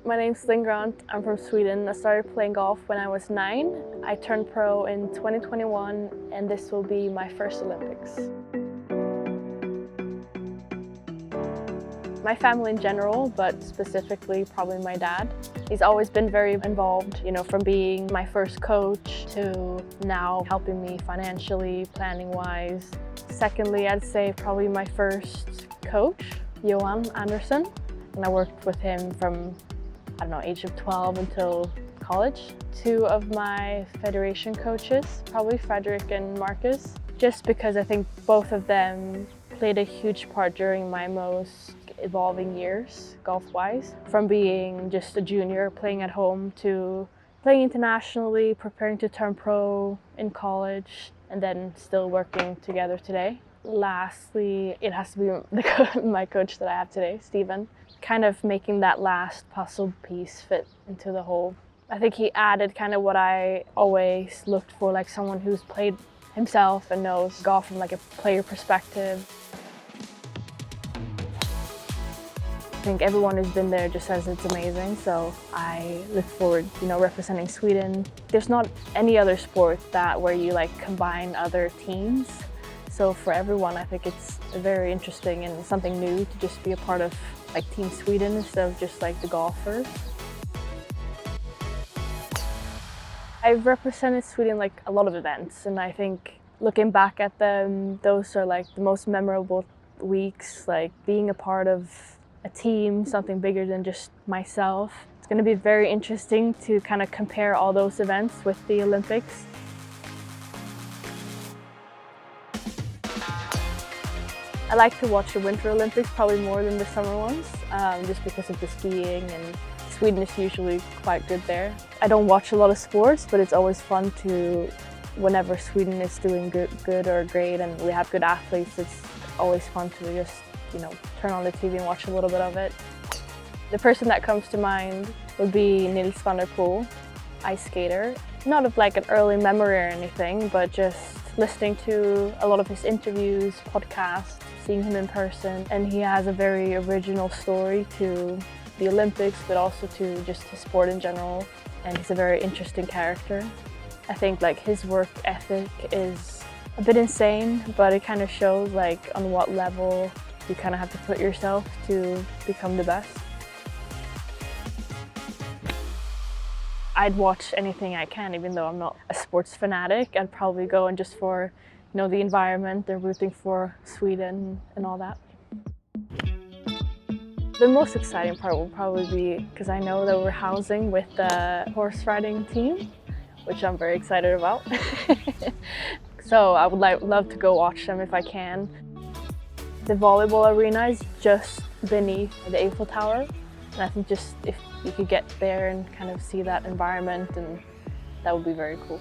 My name's Linn. I'm from Sweden. I started playing golf when I was 9. I turned pro in 2021 and this will be my first Olympics. My family in general, but specifically probably my dad. He's always been very involved, from being my first coach to now helping me financially, planning-wise. Secondly, I'd say probably my first coach, Johan Anderson. And I worked with him from, age of 12 until college. 2 of my federation coaches, probably Frederick and Marcus, just because I think both of them played a huge part during my most evolving years, golf-wise. From being just a junior, playing at home, to playing internationally, preparing to turn pro in college, and then still working together today. Lastly, it has to be my coach that I have today, Steven. Kind of making that last puzzle piece fit into the whole. I think he added kind of what I always looked for, like someone who's played himself and knows golf from like a player perspective. I think everyone who's been there just says it's amazing, so I look forward, representing Sweden. There's not any other sport where you combine other teams. So for everyone, I think it's very interesting and something new to just be a part of Team Sweden instead of just the golfers. I've represented Sweden a lot of events, and I think looking back at them, those are the most memorable weeks, being a part of a team, something bigger than just myself. It's going to be very interesting to kind of compare all those events with the Olympics. I like to watch the Winter Olympics probably more than the summer ones, just because of the skiing, and Sweden is usually quite good there. I don't watch a lot of sports, but it's always fun to, whenever Sweden is doing good or great and we have good athletes, it's always fun to just turn on the TV and watch a little bit of it. The person that comes to mind would be Nils van der Poel, ice skater. Not of an early memory or anything, but just listening to a lot of his interviews, podcasts, seeing him in person. And he has a very original story to the Olympics, but also to just his sport in general. And he's a very interesting character. I think his work ethic is a bit insane, but it kind of shows on what level you kind of have to put yourself to become the best. I'd watch anything I can, even though I'm not a sports fanatic. I'd probably go and just for the environment, they're rooting for Sweden and all that. The most exciting part will probably be because I know that we're housing with the horse riding team, which I'm very excited about. So I would love to go watch them if I can. The volleyball arena is just beneath the Eiffel Tower, and I think just if you could get there and kind of see that environment, and that would be very cool.